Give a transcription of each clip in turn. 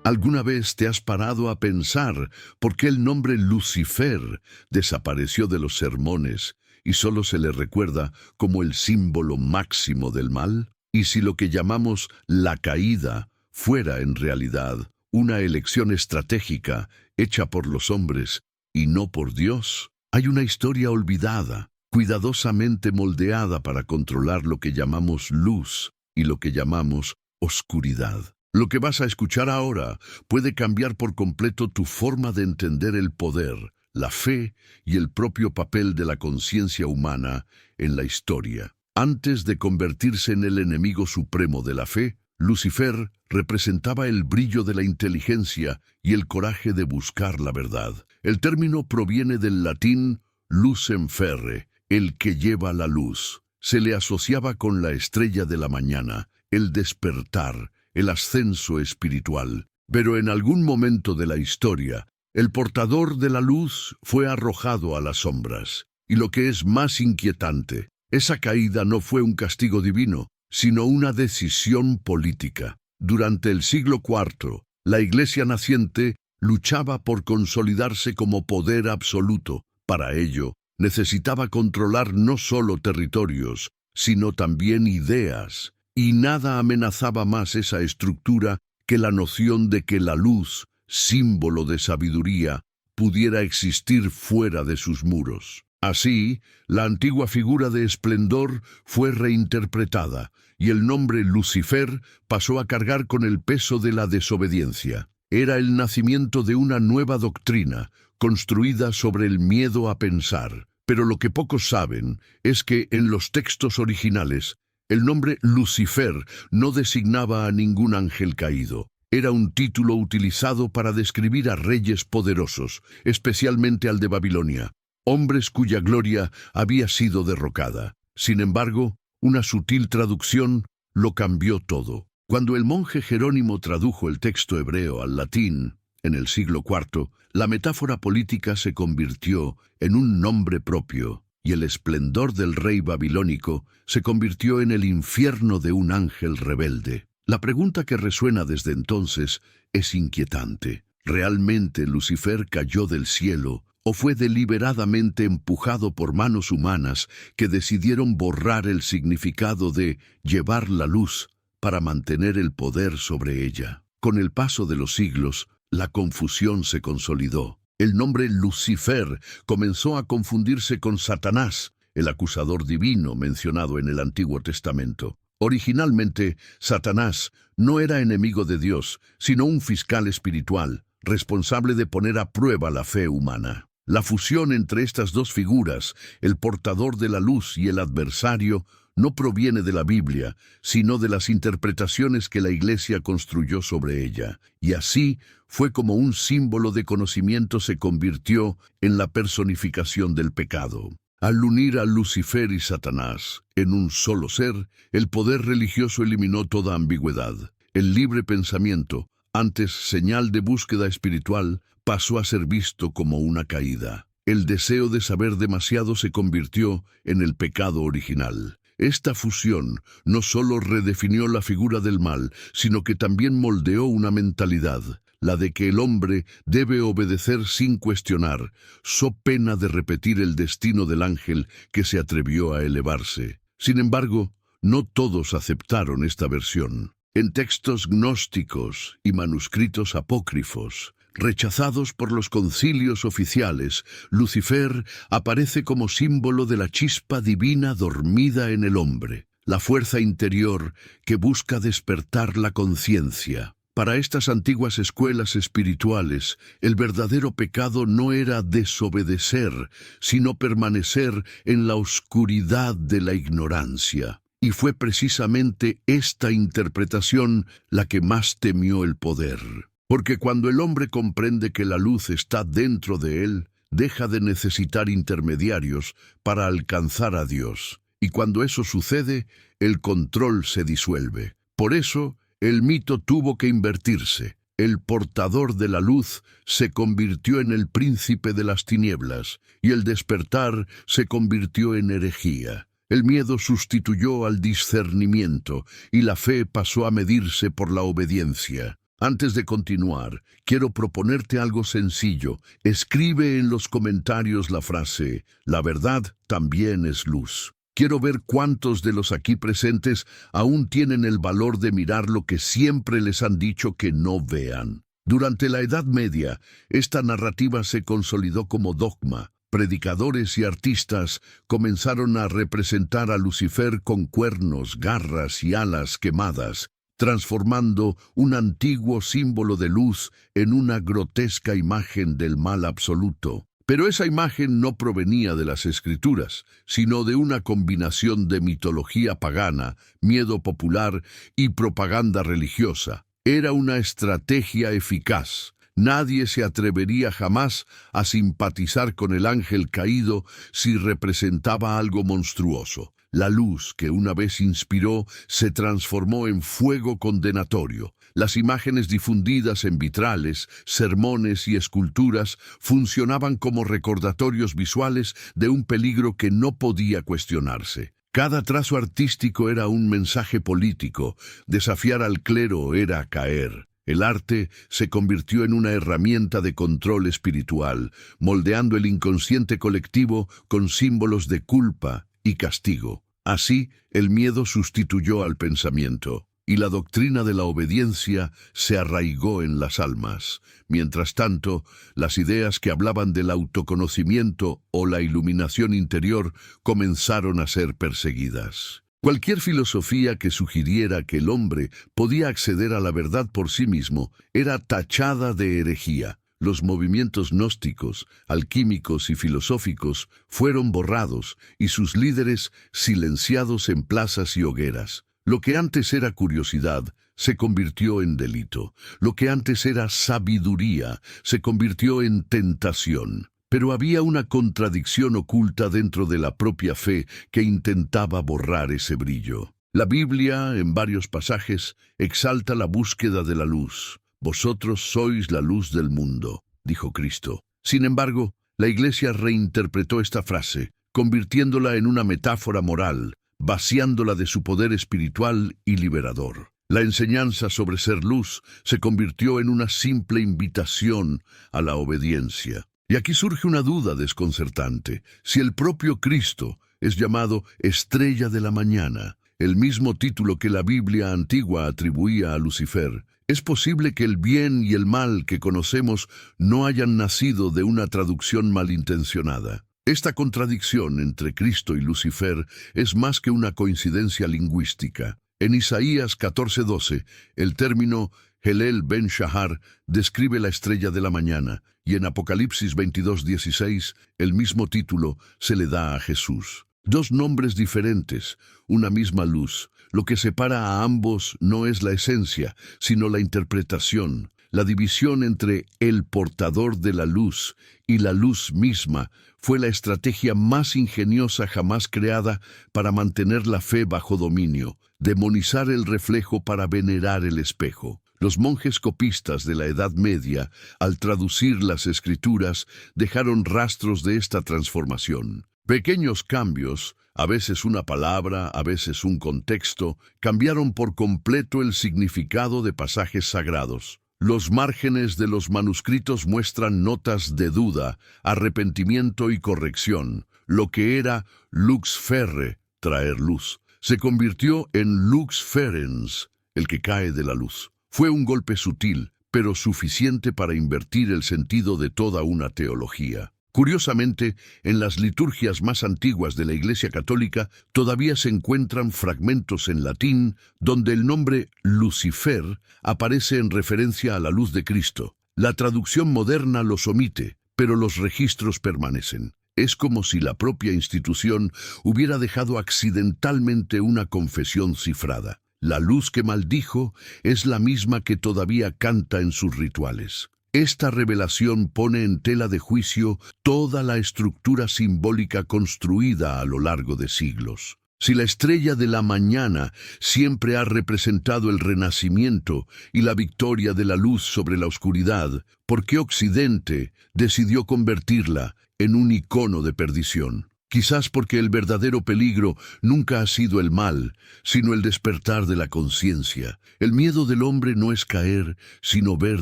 ¿Alguna vez te has parado a pensar por qué el nombre Lucifer desapareció de los sermones y solo se le recuerda como el símbolo máximo del mal? ¿Y si lo que llamamos la caída fuera en realidad una elección estratégica hecha por los hombres y no por Dios? Hay una historia olvidada, cuidadosamente moldeada para controlar lo que llamamos luz y lo que llamamos oscuridad. Lo que vas a escuchar ahora puede cambiar por completo tu forma de entender el poder, la fe y el propio papel de la conciencia humana en la historia. Antes de convertirse en el enemigo supremo de la fe, Lucifer representaba el brillo de la inteligencia y el coraje de buscar la verdad. El término proviene del latín lucem ferre, el que lleva la luz. Se le asociaba con la estrella de la mañana, el despertar, el ascenso espiritual. Pero en algún momento de la historia, el portador de la luz fue arrojado a las sombras. Y lo que es más inquietante, esa caída no fue un castigo divino, sino una decisión política. Durante el siglo IV, la Iglesia naciente luchaba por consolidarse como poder absoluto. Para ello, necesitaba controlar no solo territorios, sino también ideas. Y nada amenazaba más esa estructura que la noción de que la luz, símbolo de sabiduría, pudiera existir fuera de sus muros. Así, la antigua figura de esplendor fue reinterpretada, y el nombre Lucifer pasó a cargar con el peso de la desobediencia. Era el nacimiento de una nueva doctrina, construida sobre el miedo a pensar. Pero lo que pocos saben es que en los textos originales, el nombre Lucifer no designaba a ningún ángel caído. Era un título utilizado para describir a reyes poderosos, especialmente al de Babilonia, hombres cuya gloria había sido derrocada. Sin embargo, una sutil traducción lo cambió todo. Cuando el monje Jerónimo tradujo el texto hebreo al latín, en el siglo IV, la metáfora política se convirtió en un nombre propio, y el esplendor del rey babilónico se convirtió en el infierno de un ángel rebelde. La pregunta que resuena desde entonces es inquietante. ¿Realmente Lucifer cayó del cielo o fue deliberadamente empujado por manos humanas que decidieron borrar el significado de llevar la luz para mantener el poder sobre ella? Con el paso de los siglos, la confusión se consolidó. El nombre Lucifer comenzó a confundirse con Satanás, el acusador divino mencionado en el Antiguo Testamento. Originalmente, Satanás no era enemigo de Dios, sino un fiscal espiritual, responsable de poner a prueba la fe humana. La fusión entre estas dos figuras, el portador de la luz y el adversario, no proviene de la Biblia, sino de las interpretaciones que la Iglesia construyó sobre ella. Y así fue como un símbolo de conocimiento se convirtió en la personificación del pecado. Al unir a Lucifer y Satanás en un solo ser, el poder religioso eliminó toda ambigüedad. El libre pensamiento, antes señal de búsqueda espiritual, pasó a ser visto como una caída. El deseo de saber demasiado se convirtió en el pecado original. Esta fusión no solo redefinió la figura del mal, sino que también moldeó una mentalidad, la de que el hombre debe obedecer sin cuestionar, so pena de repetir el destino del ángel que se atrevió a elevarse. Sin embargo, no todos aceptaron esta versión. En textos gnósticos y manuscritos apócrifos, rechazados por los concilios oficiales, Lucifer aparece como símbolo de la chispa divina dormida en el hombre, la fuerza interior que busca despertar la conciencia. Para estas antiguas escuelas espirituales, el verdadero pecado no era desobedecer, sino permanecer en la oscuridad de la ignorancia. Y fue precisamente esta interpretación la que más temió el poder. Porque cuando el hombre comprende que la luz está dentro de él, deja de necesitar intermediarios para alcanzar a Dios. Y cuando eso sucede, el control se disuelve. Por eso, el mito tuvo que invertirse. El portador de la luz se convirtió en el príncipe de las tinieblas, y el despertar se convirtió en herejía. El miedo sustituyó al discernimiento, y la fe pasó a medirse por la obediencia. Antes de continuar, quiero proponerte algo sencillo. Escribe en los comentarios la frase, la verdad también es luz. Quiero ver cuántos de los aquí presentes aún tienen el valor de mirar lo que siempre les han dicho que no vean. Durante la Edad Media, esta narrativa se consolidó como dogma. Predicadores y artistas comenzaron a representar a Lucifer con cuernos, garras y alas quemadas, transformando un antiguo símbolo de luz en una grotesca imagen del mal absoluto. Pero esa imagen no provenía de las Escrituras, sino de una combinación de mitología pagana, miedo popular y propaganda religiosa. Era una estrategia eficaz. Nadie se atrevería jamás a simpatizar con el ángel caído si representaba algo monstruoso. La luz que una vez inspiró se transformó en fuego condenatorio. Las imágenes difundidas en vitrales, sermones y esculturas funcionaban como recordatorios visuales de un peligro que no podía cuestionarse. Cada trazo artístico era un mensaje político. Desafiar al clero era caer. El arte se convirtió en una herramienta de control espiritual, moldeando el inconsciente colectivo con símbolos de culpa y castigo. Así, el miedo sustituyó al pensamiento, y la doctrina de la obediencia se arraigó en las almas. Mientras tanto, las ideas que hablaban del autoconocimiento o la iluminación interior comenzaron a ser perseguidas. Cualquier filosofía que sugiriera que el hombre podía acceder a la verdad por sí mismo era tachada de herejía. Los movimientos gnósticos, alquímicos y filosóficos fueron borrados y sus líderes silenciados en plazas y hogueras. Lo que antes era curiosidad se convirtió en delito. Lo que antes era sabiduría se convirtió en tentación. Pero había una contradicción oculta dentro de la propia fe que intentaba borrar ese brillo. La Biblia, en varios pasajes, exalta la búsqueda de la luz. Vosotros sois la luz del mundo, dijo Cristo. Sin embargo, la Iglesia reinterpretó esta frase, convirtiéndola en una metáfora moral, vaciándola de su poder espiritual y liberador. La enseñanza sobre ser luz se convirtió en una simple invitación a la obediencia. Y aquí surge una duda desconcertante. Si el propio Cristo es llamado estrella de la mañana, el mismo título que la Biblia antigua atribuía a Lucifer, ¿es posible que el bien y el mal que conocemos no hayan nacido de una traducción malintencionada? Esta contradicción entre Cristo y Lucifer es más que una coincidencia lingüística. En Isaías 14:12, el término Helel ben Shahar describe la estrella de la mañana, y en Apocalipsis 22:16, el mismo título se le da a Jesús. Dos nombres diferentes, una misma luz. Lo que separa a ambos no es la esencia, sino la interpretación. La división entre el portador de la luz y la luz misma fue la estrategia más ingeniosa jamás creada para mantener la fe bajo dominio, demonizar el reflejo para venerar el espejo. Los monjes copistas de la Edad Media, al traducir las Escrituras, dejaron rastros de esta transformación. Pequeños cambios, a veces una palabra, a veces un contexto, cambiaron por completo el significado de pasajes sagrados. Los márgenes de los manuscritos muestran notas de duda, arrepentimiento y corrección. Lo que era lux ferre, traer luz, se convirtió en lux ferens, el que cae de la luz. Fue un golpe sutil, pero suficiente para invertir el sentido de toda una teología. Curiosamente, en las liturgias más antiguas de la Iglesia Católica todavía se encuentran fragmentos en latín donde el nombre Lucifer aparece en referencia a la luz de Cristo. La traducción moderna los omite, pero los registros permanecen. Es como si la propia institución hubiera dejado accidentalmente una confesión cifrada. La luz que maldijo es la misma que todavía canta en sus rituales. Esta revelación pone en tela de juicio toda la estructura simbólica construida a lo largo de siglos. Si la estrella de la mañana siempre ha representado el renacimiento y la victoria de la luz sobre la oscuridad, ¿por qué Occidente decidió convertirla en un icono de perdición? Quizás porque el verdadero peligro nunca ha sido el mal, sino el despertar de la conciencia. El miedo del hombre no es caer, sino ver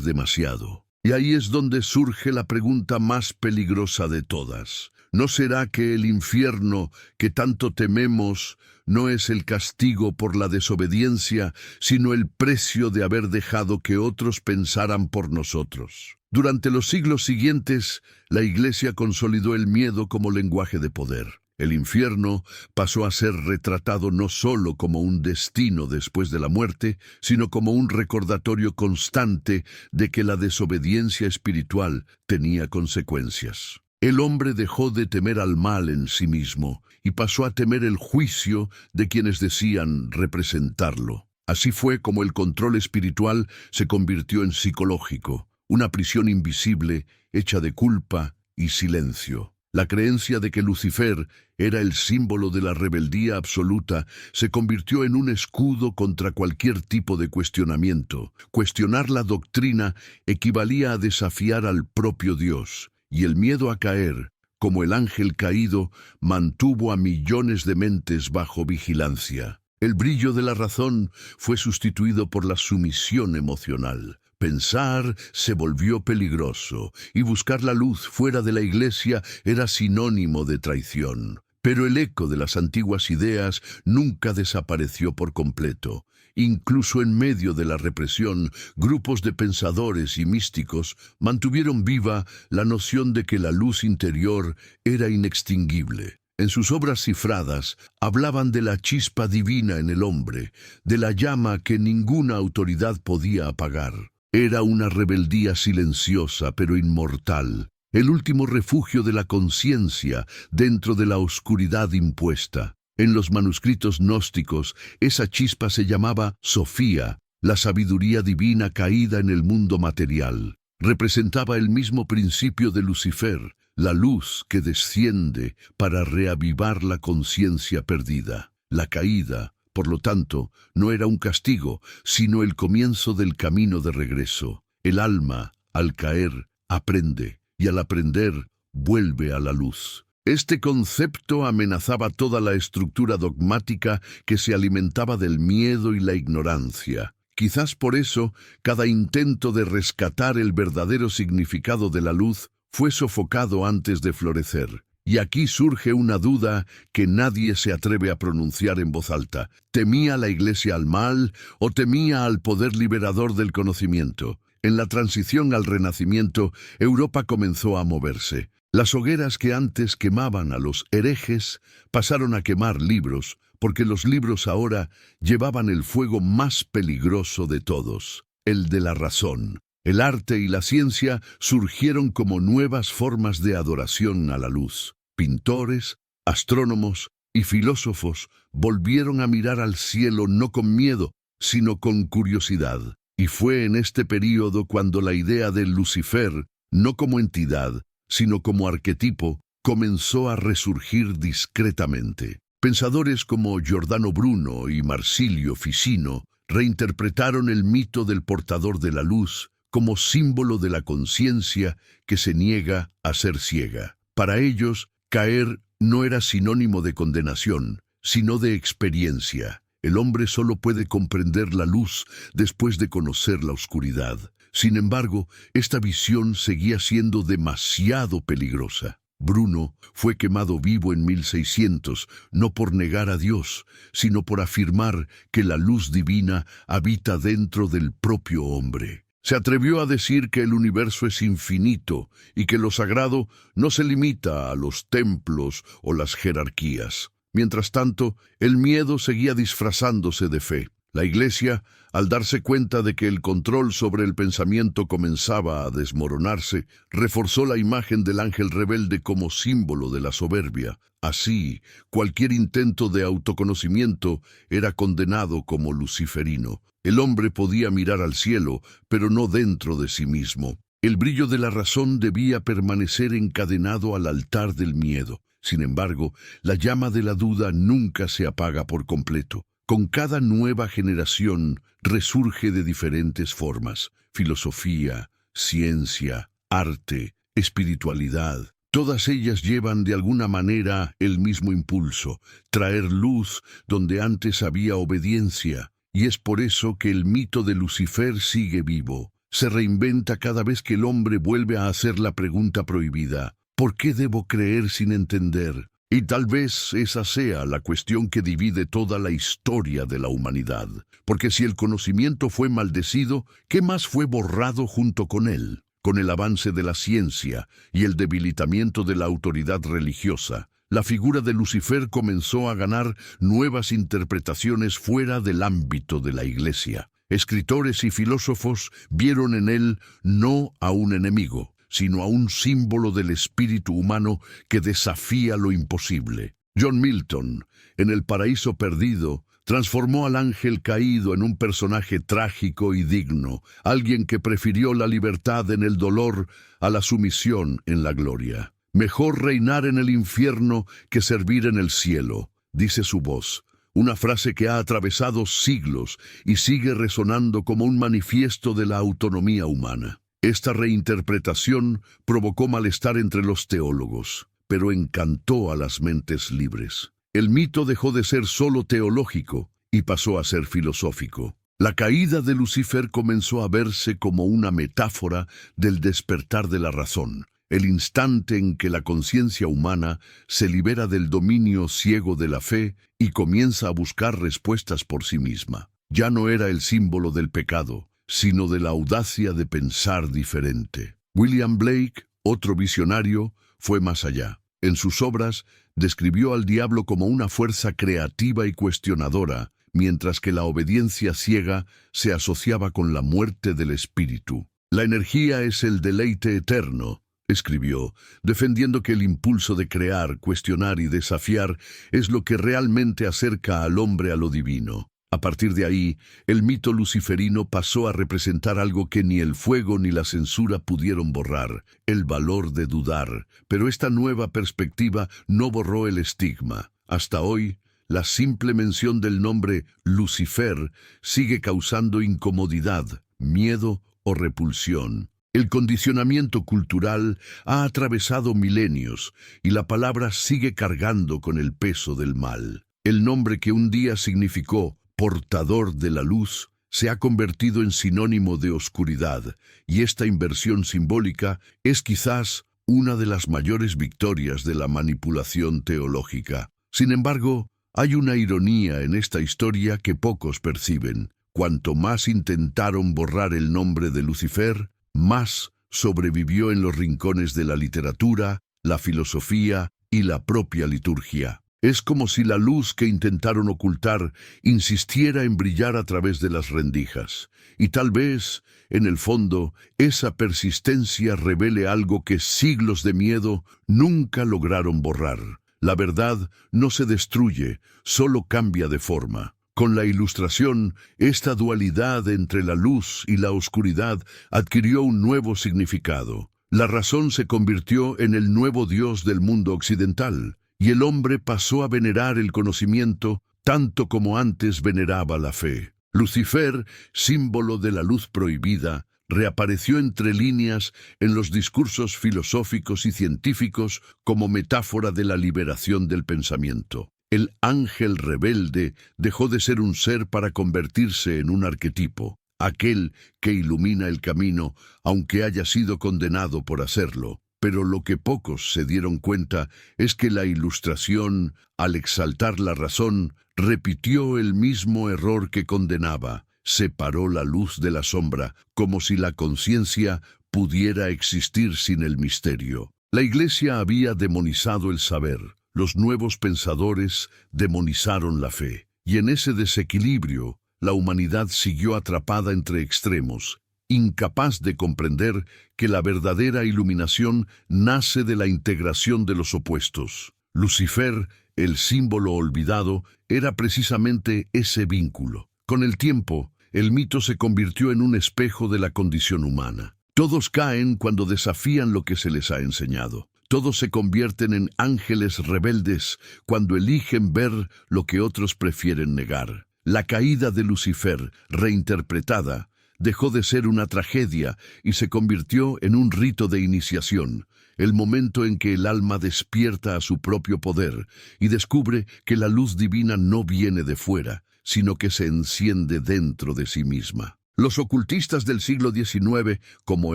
demasiado. Y ahí es donde surge la pregunta más peligrosa de todas. ¿No será que el infierno que tanto tememos no es el castigo por la desobediencia, sino el precio de haber dejado que otros pensaran por nosotros? Durante los siglos siguientes, la Iglesia consolidó el miedo como lenguaje de poder. El infierno pasó a ser retratado no solo como un destino después de la muerte, sino como un recordatorio constante de que la desobediencia espiritual tenía consecuencias. El hombre dejó de temer al mal en sí mismo y pasó a temer el juicio de quienes decían representarlo. Así fue como el control espiritual se convirtió en psicológico, una prisión invisible hecha de culpa y silencio. La creencia de que Lucifer era el símbolo de la rebeldía absoluta se convirtió en un escudo contra cualquier tipo de cuestionamiento. Cuestionar la doctrina equivalía a desafiar al propio Dios, y el miedo a caer, como el ángel caído, mantuvo a millones de mentes bajo vigilancia. El brillo de la razón fue sustituido por la sumisión emocional. Pensar se volvió peligroso, y buscar la luz fuera de la Iglesia era sinónimo de traición. Pero el eco de las antiguas ideas nunca desapareció por completo. Incluso en medio de la represión, grupos de pensadores y místicos mantuvieron viva la noción de que la luz interior era inextinguible. En sus obras cifradas, hablaban de la chispa divina en el hombre, de la llama que ninguna autoridad podía apagar. Era una rebeldía silenciosa pero inmortal, el último refugio de la conciencia dentro de la oscuridad impuesta. En los manuscritos gnósticos, esa chispa se llamaba Sofía, la sabiduría divina caída en el mundo material. Representaba el mismo principio de Lucifer, la luz que desciende para reavivar la conciencia perdida. La caída, por lo tanto, no era un castigo, sino el comienzo del camino de regreso. El alma, al caer, aprende, y al aprender, vuelve a la luz. Este concepto amenazaba toda la estructura dogmática que se alimentaba del miedo y la ignorancia. Quizás por eso, cada intento de rescatar el verdadero significado de la luz fue sofocado antes de florecer. Y aquí surge una duda que nadie se atreve a pronunciar en voz alta. ¿Temía la Iglesia al mal o temía al poder liberador del conocimiento? En la transición al Renacimiento, Europa comenzó a moverse. Las hogueras que antes quemaban a los herejes pasaron a quemar libros, porque los libros ahora llevaban el fuego más peligroso de todos, el de la razón. El arte y la ciencia surgieron como nuevas formas de adoración a la luz. Pintores, astrónomos y filósofos volvieron a mirar al cielo no con miedo, sino con curiosidad. Y fue en este período cuando la idea de Lucifer, no como entidad, sino como arquetipo, comenzó a resurgir discretamente. Pensadores como Giordano Bruno y Marsilio Ficino reinterpretaron el mito del portador de la luz como símbolo de la conciencia que se niega a ser ciega. Para ellos, caer no era sinónimo de condenación, sino de experiencia. El hombre solo puede comprender la luz después de conocer la oscuridad. Sin embargo, esta visión seguía siendo demasiado peligrosa. Bruno fue quemado vivo en 1600, no por negar a Dios, sino por afirmar que la luz divina habita dentro del propio hombre. Se atrevió a decir que el universo es infinito y que lo sagrado no se limita a los templos o las jerarquías. Mientras tanto, el miedo seguía disfrazándose de fe. La Iglesia, al darse cuenta de que el control sobre el pensamiento comenzaba a desmoronarse, reforzó la imagen del ángel rebelde como símbolo de la soberbia. Así, cualquier intento de autoconocimiento era condenado como luciferino. El hombre podía mirar al cielo, pero no dentro de sí mismo. El brillo de la razón debía permanecer encadenado al altar del miedo. Sin embargo, la llama de la duda nunca se apaga por completo. Con cada nueva generación resurge de diferentes formas: filosofía, ciencia, arte, espiritualidad, Todas ellas llevan de alguna manera el mismo impulso, traer luz donde antes había obediencia, y es por eso que el mito de Lucifer sigue vivo. Se reinventa cada vez que el hombre vuelve a hacer la pregunta prohibida: ¿por qué debo creer sin entender? Y tal vez esa sea la cuestión que divide toda la historia de la humanidad. Porque si el conocimiento fue maldecido, ¿qué más fue borrado junto con él? Con el avance de la ciencia y el debilitamiento de la autoridad religiosa, la figura de Lucifer comenzó a ganar nuevas interpretaciones fuera del ámbito de la Iglesia. Escritores y filósofos vieron en él no a un enemigo, sino a un símbolo del espíritu humano que desafía lo imposible. John Milton, en El Paraíso Perdido, transformó al ángel caído en un personaje trágico y digno, alguien que prefirió la libertad en el dolor a la sumisión en la gloria. Mejor reinar en el infierno que servir en el cielo, dice su voz, una frase que ha atravesado siglos y sigue resonando como un manifiesto de la autonomía humana. Esta reinterpretación provocó malestar entre los teólogos, pero encantó a las mentes libres. El mito dejó de ser solo teológico y pasó a ser filosófico. La caída de Lucifer comenzó a verse como una metáfora del despertar de la razón, el instante en que la conciencia humana se libera del dominio ciego de la fe y comienza a buscar respuestas por sí misma. Ya no era el símbolo del pecado, sino de la audacia de pensar diferente. William Blake, otro visionario, fue más allá. En sus obras, describió al diablo como una fuerza creativa y cuestionadora, mientras que la obediencia ciega se asociaba con la muerte del espíritu. La energía es el deleite eterno, escribió, defendiendo que el impulso de crear, cuestionar y desafiar es lo que realmente acerca al hombre a lo divino. A partir de ahí, el mito luciferino pasó a representar algo que ni el fuego ni la censura pudieron borrar: el valor de dudar. Pero esta nueva perspectiva no borró el estigma. Hasta hoy, la simple mención del nombre Lucifer sigue causando incomodidad, miedo o repulsión. El condicionamiento cultural ha atravesado milenios y la palabra sigue cargando con el peso del mal. El nombre que un día significó portador de la luz se ha convertido en sinónimo de oscuridad, y esta inversión simbólica es quizás una de las mayores victorias de la manipulación teológica. Sin embargo, hay una ironía en esta historia que pocos perciben. Cuanto más intentaron borrar el nombre de Lucifer, más sobrevivió en los rincones de la literatura, la filosofía y la propia liturgia. Es como si la luz que intentaron ocultar insistiera en brillar a través de las rendijas. Y tal vez, en el fondo, esa persistencia revele algo que siglos de miedo nunca lograron borrar. La verdad no se destruye, solo cambia de forma. Con la Ilustración, esta dualidad entre la luz y la oscuridad adquirió un nuevo significado. La razón se convirtió en el nuevo Dios del mundo occidental, y el hombre pasó a venerar el conocimiento tanto como antes veneraba la fe. Lucifer, símbolo de la luz prohibida, reapareció entre líneas en los discursos filosóficos y científicos como metáfora de la liberación del pensamiento. El ángel rebelde dejó de ser un ser para convertirse en un arquetipo, aquel que ilumina el camino, aunque haya sido condenado por hacerlo. Pero lo que pocos se dieron cuenta es que la Ilustración, al exaltar la razón, repitió el mismo error que condenaba: separó la luz de la sombra, como si la conciencia pudiera existir sin el misterio. La Iglesia había demonizado el saber, los nuevos pensadores demonizaron la fe, y en ese desequilibrio, la humanidad siguió atrapada entre extremos, incapaz de comprender que la verdadera iluminación nace de la integración de los opuestos. Lucifer, el símbolo olvidado, era precisamente ese vínculo. Con el tiempo, el mito se convirtió en un espejo de la condición humana. Todos caen cuando desafían lo que se les ha enseñado. Todos se convierten en ángeles rebeldes cuando eligen ver lo que otros prefieren negar. La caída de Lucifer, reinterpretada, dejó de ser una tragedia y se convirtió en un rito de iniciación, el momento en que el alma despierta a su propio poder y descubre que la luz divina no viene de fuera, sino que se enciende dentro de sí misma. Los ocultistas del siglo XIX, como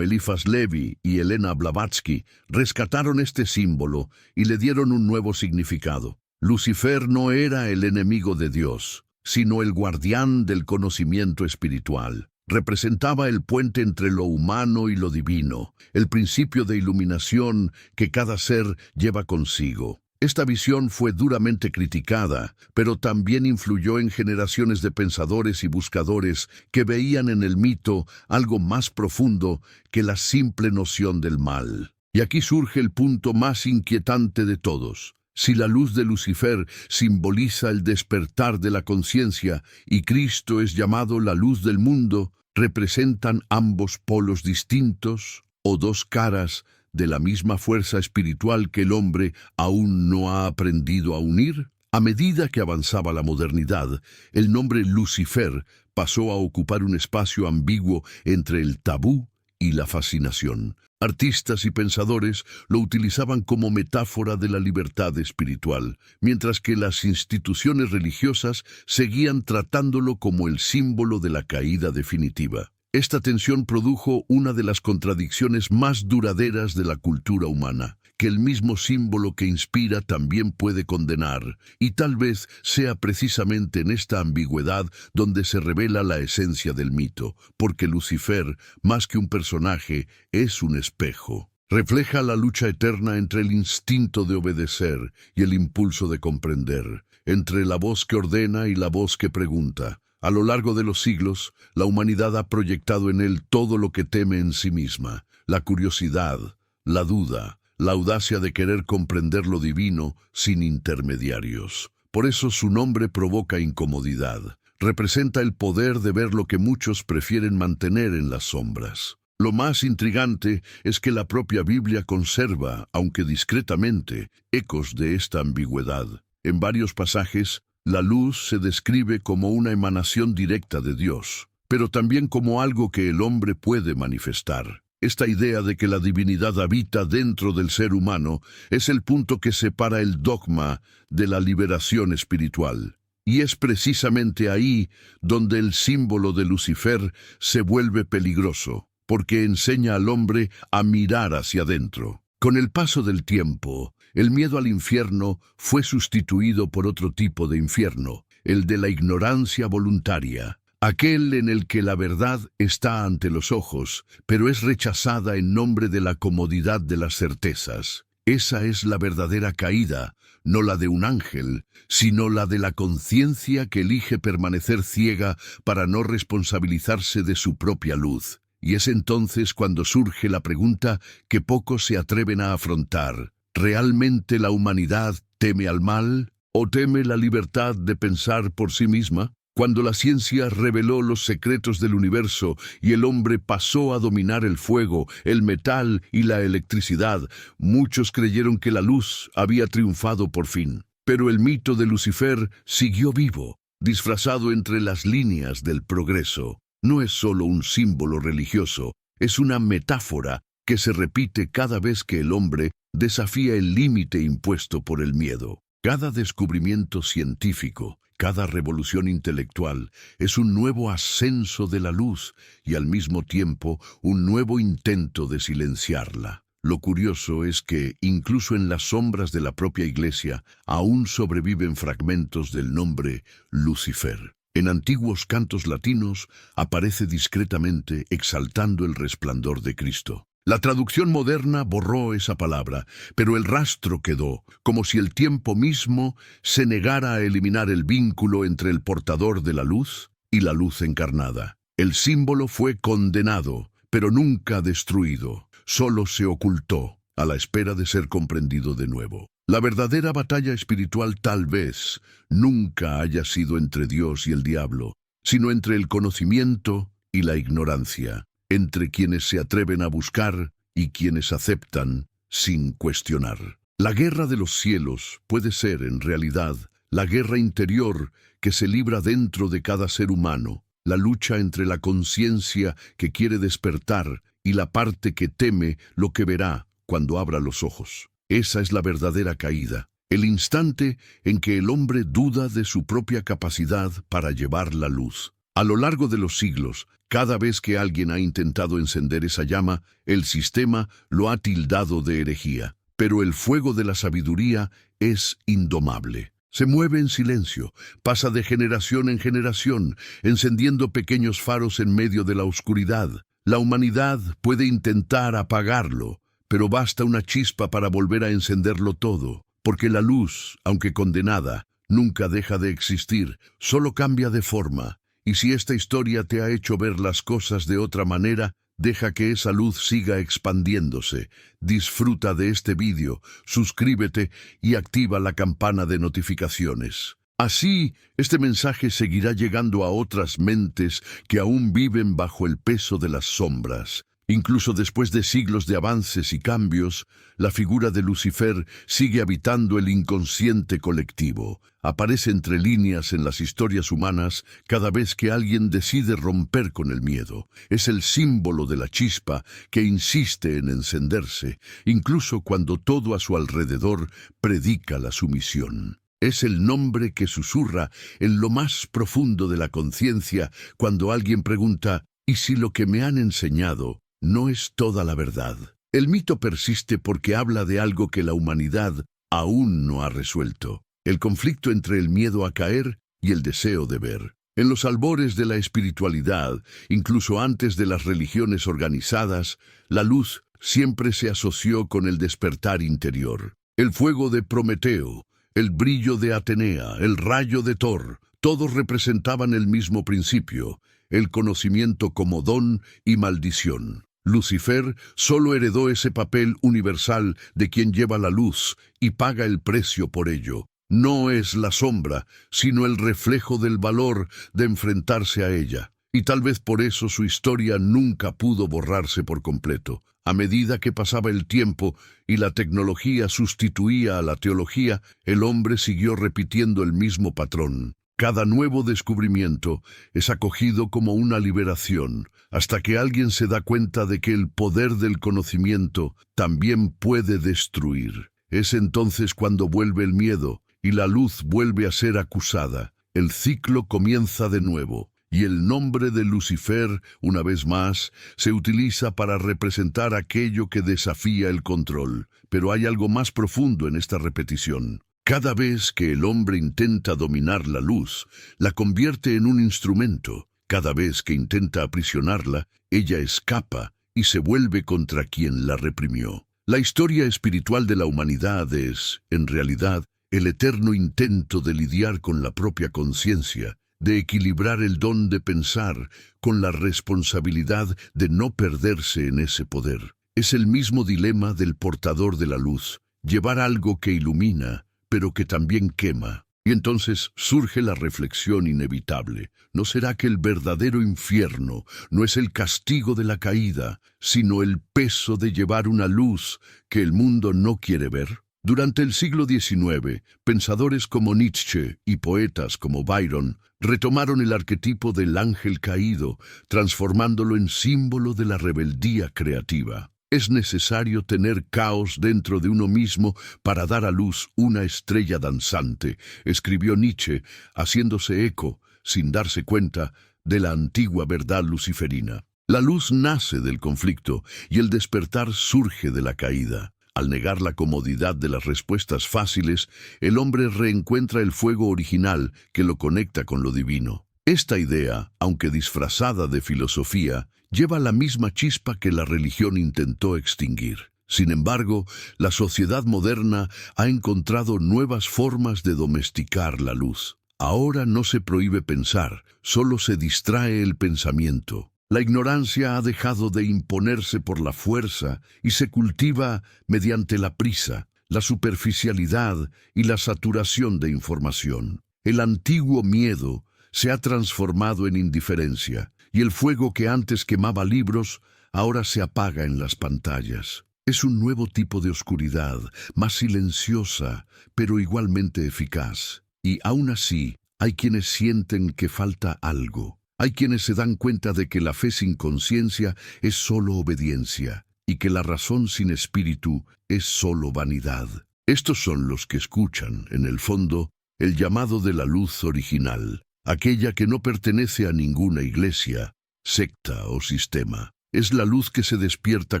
Eliphas Levi y Elena Blavatsky, rescataron este símbolo y le dieron un nuevo significado. Lucifer no era el enemigo de Dios, sino el guardián del conocimiento espiritual. Representaba el puente entre lo humano y lo divino, el principio de iluminación que cada ser lleva consigo. Esta visión fue duramente criticada, pero también influyó en generaciones de pensadores y buscadores que veían en el mito algo más profundo que la simple noción del mal. Y aquí surge el punto más inquietante de todos. Si la luz de Lucifer simboliza el despertar de la conciencia y Cristo es llamado la luz del mundo, ¿representan ambos polos distintos o dos caras de la misma fuerza espiritual que el hombre aún no ha aprendido a unir? A medida que avanzaba la modernidad, el nombre Lucifer pasó a ocupar un espacio ambiguo entre el tabú y la fascinación. Artistas y pensadores lo utilizaban como metáfora de la libertad espiritual, mientras que las instituciones religiosas seguían tratándolo como el símbolo de la caída definitiva. Esta tensión produjo una de las contradicciones más duraderas de la cultura humana, que el mismo símbolo que inspira también puede condenar, y tal vez sea precisamente en esta ambigüedad donde se revela la esencia del mito, porque Lucifer, más que un personaje, es un espejo. Refleja la lucha eterna entre el instinto de obedecer y el impulso de comprender, entre la voz que ordena y la voz que pregunta. A lo largo de los siglos, la humanidad ha proyectado en él todo lo que teme en sí misma: la curiosidad, la duda, la audacia de querer comprender lo divino sin intermediarios. Por eso su nombre provoca incomodidad. Representa el poder de ver lo que muchos prefieren mantener en las sombras. Lo más intrigante es que la propia Biblia conserva, aunque discretamente, ecos de esta ambigüedad. En varios pasajes, la luz se describe como una emanación directa de Dios, pero también como algo que el hombre puede manifestar. Esta idea de que la divinidad habita dentro del ser humano es el punto que separa el dogma de la liberación espiritual. Y es precisamente ahí donde el símbolo de Lucifer se vuelve peligroso, porque enseña al hombre a mirar hacia adentro. Con el paso del tiempo, el miedo al infierno fue sustituido por otro tipo de infierno, el de la ignorancia voluntaria, aquel en el que la verdad está ante los ojos, pero es rechazada en nombre de la comodidad de las certezas. Esa es la verdadera caída, no la de un ángel, sino la de la conciencia que elige permanecer ciega para no responsabilizarse de su propia luz. Y es entonces cuando surge la pregunta que pocos se atreven a afrontar. ¿Realmente la humanidad teme al mal o teme la libertad de pensar por sí misma? Cuando la ciencia reveló los secretos del universo y el hombre pasó a dominar el fuego, el metal y la electricidad, muchos creyeron que la luz había triunfado por fin. Pero el mito de Lucifer siguió vivo, disfrazado entre las líneas del progreso. No es solo un símbolo religioso, es una metáfora que se repite cada vez que el hombre desafía el límite impuesto por el miedo. Cada descubrimiento científico, cada revolución intelectual es un nuevo ascenso de la luz y al mismo tiempo un nuevo intento de silenciarla. Lo curioso es que, incluso en las sombras de la propia Iglesia, aún sobreviven fragmentos del nombre Lucifer. En antiguos cantos latinos aparece discretamente exaltando el resplandor de Cristo. La traducción moderna borró esa palabra, pero el rastro quedó, como si el tiempo mismo se negara a eliminar el vínculo entre el portador de la luz y la luz encarnada. El símbolo fue condenado, pero nunca destruido, solo se ocultó, a la espera de ser comprendido de nuevo. La verdadera batalla espiritual tal vez nunca haya sido entre Dios y el diablo, sino entre el conocimiento y la ignorancia, entre quienes se atreven a buscar y quienes aceptan sin cuestionar. La guerra de los cielos puede ser, en realidad, la guerra interior que se libra dentro de cada ser humano, la lucha entre la conciencia que quiere despertar y la parte que teme lo que verá cuando abra los ojos. Esa es la verdadera caída, el instante en que el hombre duda de su propia capacidad para llevar la luz. A lo largo de los siglos, cada vez que alguien ha intentado encender esa llama, el sistema lo ha tildado de herejía. Pero el fuego de la sabiduría es indomable. Se mueve en silencio, pasa de generación en generación, encendiendo pequeños faros en medio de la oscuridad. La humanidad puede intentar apagarlo, pero basta una chispa para volver a encenderlo todo, porque la luz, aunque condenada, nunca deja de existir, solo cambia de forma. Y si esta historia te ha hecho ver las cosas de otra manera, deja que esa luz siga expandiéndose. Disfruta de este vídeo, suscríbete y activa la campana de notificaciones. Así, este mensaje seguirá llegando a otras mentes que aún viven bajo el peso de las sombras. Incluso después de siglos de avances y cambios, la figura de Lucifer sigue habitando el inconsciente colectivo. Aparece entre líneas en las historias humanas cada vez que alguien decide romper con el miedo. Es el símbolo de la chispa que insiste en encenderse, incluso cuando todo a su alrededor predica la sumisión. Es el nombre que susurra en lo más profundo de la conciencia cuando alguien pregunta: ¿y si lo que me han enseñado no es toda la verdad? El mito persiste porque habla de algo que la humanidad aún no ha resuelto: el conflicto entre el miedo a caer y el deseo de ver. En los albores de la espiritualidad, incluso antes de las religiones organizadas, la luz siempre se asoció con el despertar interior. El fuego de Prometeo, el brillo de Atenea, el rayo de Thor, todos representaban el mismo principio: el conocimiento como don y maldición. Lucifer solo heredó ese papel universal de quien lleva la luz y paga el precio por ello. No es la sombra, sino el reflejo del valor de enfrentarse a ella. Y tal vez por eso su historia nunca pudo borrarse por completo. A medida que pasaba el tiempo y la tecnología sustituía a la teología, el hombre siguió repitiendo el mismo patrón. Cada nuevo descubrimiento es acogido como una liberación, hasta que alguien se da cuenta de que el poder del conocimiento también puede destruir. Es entonces cuando vuelve el miedo y la luz vuelve a ser acusada. El ciclo comienza de nuevo, y el nombre de Lucifer, una vez más, se utiliza para representar aquello que desafía el control. Pero hay algo más profundo en esta repetición. Cada vez que el hombre intenta dominar la luz, la convierte en un instrumento. Cada vez que intenta aprisionarla, ella escapa y se vuelve contra quien la reprimió. La historia espiritual de la humanidad es, en realidad, el eterno intento de lidiar con la propia conciencia, de equilibrar el don de pensar con la responsabilidad de no perderse en ese poder. Es el mismo dilema del portador de la luz: llevar algo que ilumina, pero que también quema. Y entonces surge la reflexión inevitable: ¿no será que el verdadero infierno no es el castigo de la caída, sino el peso de llevar una luz que el mundo no quiere ver? Durante el siglo XIX, pensadores como Nietzsche y poetas como Byron retomaron el arquetipo del ángel caído, transformándolo en símbolo de la rebeldía creativa. Es necesario tener caos dentro de uno mismo para dar a luz una estrella danzante, escribió Nietzsche, haciéndose eco, sin darse cuenta, de la antigua verdad luciferina. La luz nace del conflicto y el despertar surge de la caída. Al negar la comodidad de las respuestas fáciles, el hombre reencuentra el fuego original que lo conecta con lo divino. Esta idea, aunque disfrazada de filosofía, lleva la misma chispa que la religión intentó extinguir. Sin embargo, la sociedad moderna ha encontrado nuevas formas de domesticar la luz. Ahora no se prohíbe pensar, solo se distrae el pensamiento. La ignorancia ha dejado de imponerse por la fuerza y se cultiva mediante la prisa, la superficialidad y la saturación de información. El antiguo miedo se ha transformado en indiferencia, y el fuego que antes quemaba libros ahora se apaga en las pantallas. Es un nuevo tipo de oscuridad, más silenciosa, pero igualmente eficaz. Y aún así, hay quienes sienten que falta algo. Hay quienes se dan cuenta de que la fe sin conciencia es solo obediencia y que la razón sin espíritu es solo vanidad. Estos son los que escuchan, en el fondo, el llamado de la luz original, aquella que no pertenece a ninguna iglesia, secta o sistema. Es la luz que se despierta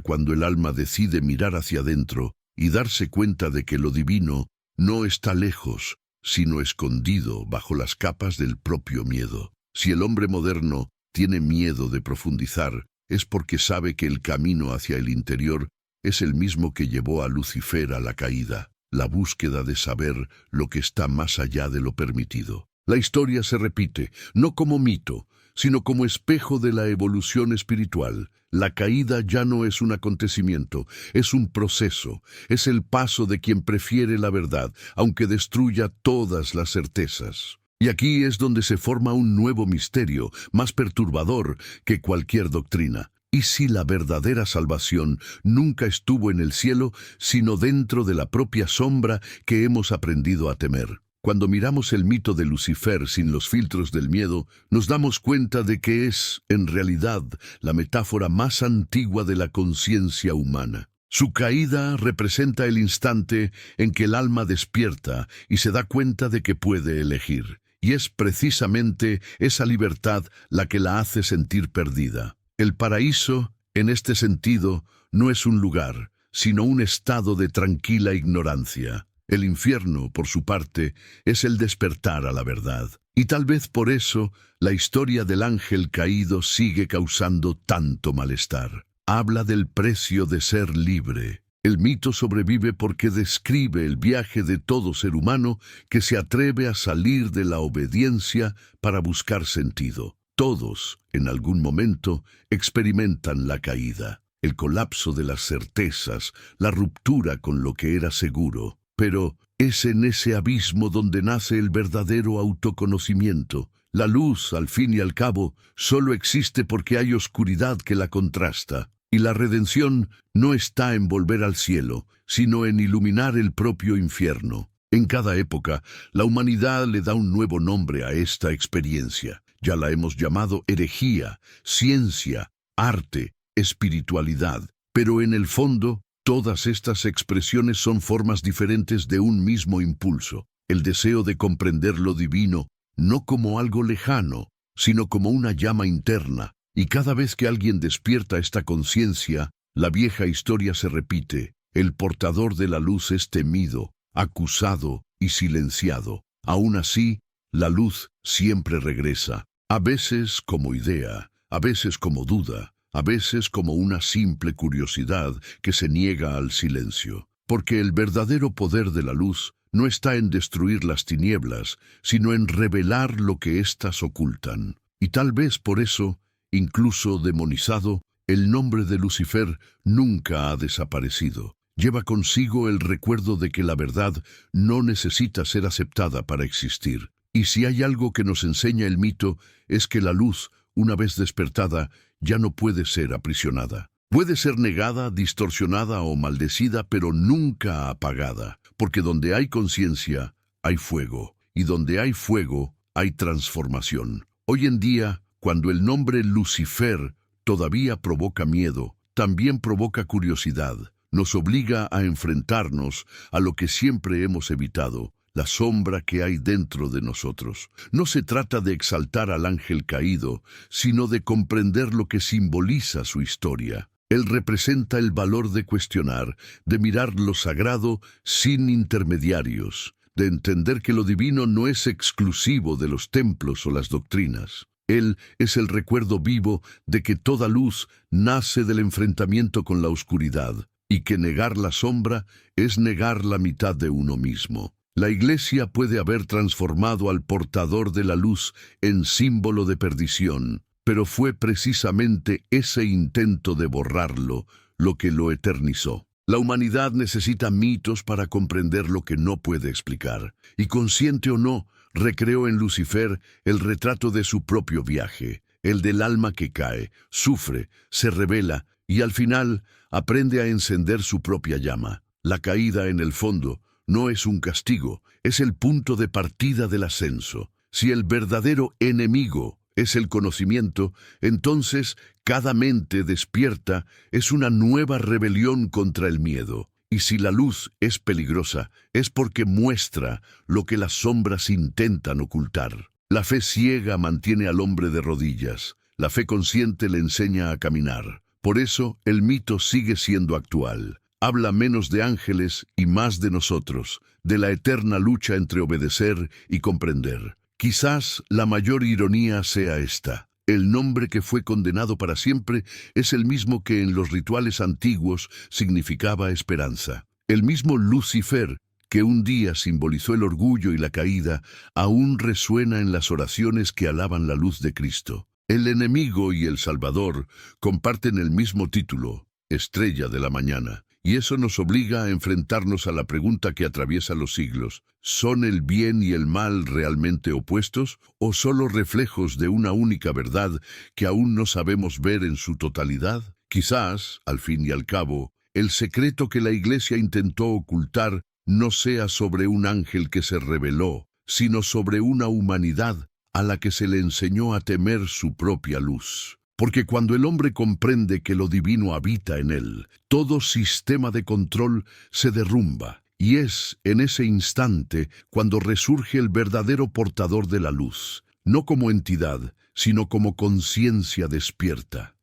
cuando el alma decide mirar hacia adentro y darse cuenta de que lo divino no está lejos, sino escondido bajo las capas del propio miedo. Si el hombre moderno tiene miedo de profundizar, es porque sabe que el camino hacia el interior es el mismo que llevó a Lucifer a la caída, la búsqueda de saber lo que está más allá de lo permitido. La historia se repite, no como mito, sino como espejo de la evolución espiritual. La caída ya no es un acontecimiento, es un proceso, es el paso de quien prefiere la verdad, aunque destruya todas las certezas. Y aquí es donde se forma un nuevo misterio, más perturbador que cualquier doctrina. ¿Y si la verdadera salvación nunca estuvo en el cielo, sino dentro de la propia sombra que hemos aprendido a temer? Cuando miramos el mito de Lucifer sin los filtros del miedo, nos damos cuenta de que es, en realidad, la metáfora más antigua de la conciencia humana. Su caída representa el instante en que el alma despierta y se da cuenta de que puede elegir. Y es precisamente esa libertad la que la hace sentir perdida. El paraíso, en este sentido, no es un lugar, sino un estado de tranquila ignorancia. El infierno, por su parte, es el despertar a la verdad. Y tal vez por eso, la historia del ángel caído sigue causando tanto malestar. Habla del precio de ser libre. El mito sobrevive porque describe el viaje de todo ser humano que se atreve a salir de la obediencia para buscar sentido. Todos, en algún momento, experimentan la caída, el colapso de las certezas, la ruptura con lo que era seguro. Pero es en ese abismo donde nace el verdadero autoconocimiento. La luz, al fin y al cabo, solo existe porque hay oscuridad que la contrasta. Y la redención no está en volver al cielo, sino en iluminar el propio infierno. En cada época, la humanidad le da un nuevo nombre a esta experiencia. Ya la hemos llamado herejía, ciencia, arte, espiritualidad. Pero en el fondo, todas estas expresiones son formas diferentes de un mismo impulso, el deseo de comprender lo divino, no como algo lejano, sino como una llama interna. Y cada vez que alguien despierta esta conciencia, la vieja historia se repite. El portador de la luz es temido, acusado y silenciado. Aún así, la luz siempre regresa, a veces como idea, a veces como duda, a veces como una simple curiosidad que se niega al silencio. Porque el verdadero poder de la luz no está en destruir las tinieblas, sino en revelar lo que éstas ocultan. Y tal vez por eso, incluso demonizado, el nombre de Lucifer nunca ha desaparecido. Lleva consigo el recuerdo de que la verdad no necesita ser aceptada para existir. Y si hay algo que nos enseña el mito, es que la luz, una vez despertada, ya no puede ser aprisionada. Puede ser negada, distorsionada o maldecida, pero nunca apagada. Porque donde hay conciencia, hay fuego. Y donde hay fuego, hay transformación. Hoy en día, cuando el nombre Lucifer todavía provoca miedo, también provoca curiosidad. Nos obliga a enfrentarnos a lo que siempre hemos evitado, la sombra que hay dentro de nosotros. No se trata de exaltar al ángel caído, sino de comprender lo que simboliza su historia. Él representa el valor de cuestionar, de mirar lo sagrado sin intermediarios, de entender que lo divino no es exclusivo de los templos o las doctrinas. Él es el recuerdo vivo de que toda luz nace del enfrentamiento con la oscuridad, y que negar la sombra es negar la mitad de uno mismo. La Iglesia puede haber transformado al portador de la luz en símbolo de perdición, pero fue precisamente ese intento de borrarlo lo que lo eternizó. La humanidad necesita mitos para comprender lo que no puede explicar, y consciente o no, recreó en Lucifer el retrato de su propio viaje, el del alma que cae, sufre, se revela y al final aprende a encender su propia llama. La caída, en el fondo, no es un castigo, es el punto de partida del ascenso. Si el verdadero enemigo, es el conocimiento, entonces cada mente despierta es una nueva rebelión contra el miedo. Y si la luz es peligrosa, es porque muestra lo que las sombras intentan ocultar. La fe ciega mantiene al hombre de rodillas. La fe consciente le enseña a caminar. Por eso, el mito sigue siendo actual. Habla menos de ángeles y más de nosotros, de la eterna lucha entre obedecer y comprender. Quizás la mayor ironía sea esta. El nombre que fue condenado para siempre es el mismo que en los rituales antiguos significaba esperanza. El mismo Lucifer, que un día simbolizó el orgullo y la caída, aún resuena en las oraciones que alaban la luz de Cristo. El enemigo y el Salvador comparten el mismo título, Estrella de la Mañana. Y eso nos obliga a enfrentarnos a la pregunta que atraviesa los siglos. ¿Son el bien y el mal realmente opuestos o solo reflejos de una única verdad que aún no sabemos ver en su totalidad? Quizás, al fin y al cabo, el secreto que la Iglesia intentó ocultar no sea sobre un ángel que se rebeló, sino sobre una humanidad a la que se le enseñó a temer su propia luz. Porque cuando el hombre comprende que lo divino habita en él, todo sistema de control se derrumba, y es en ese instante cuando resurge el verdadero portador de la luz, no como entidad, sino como conciencia despierta.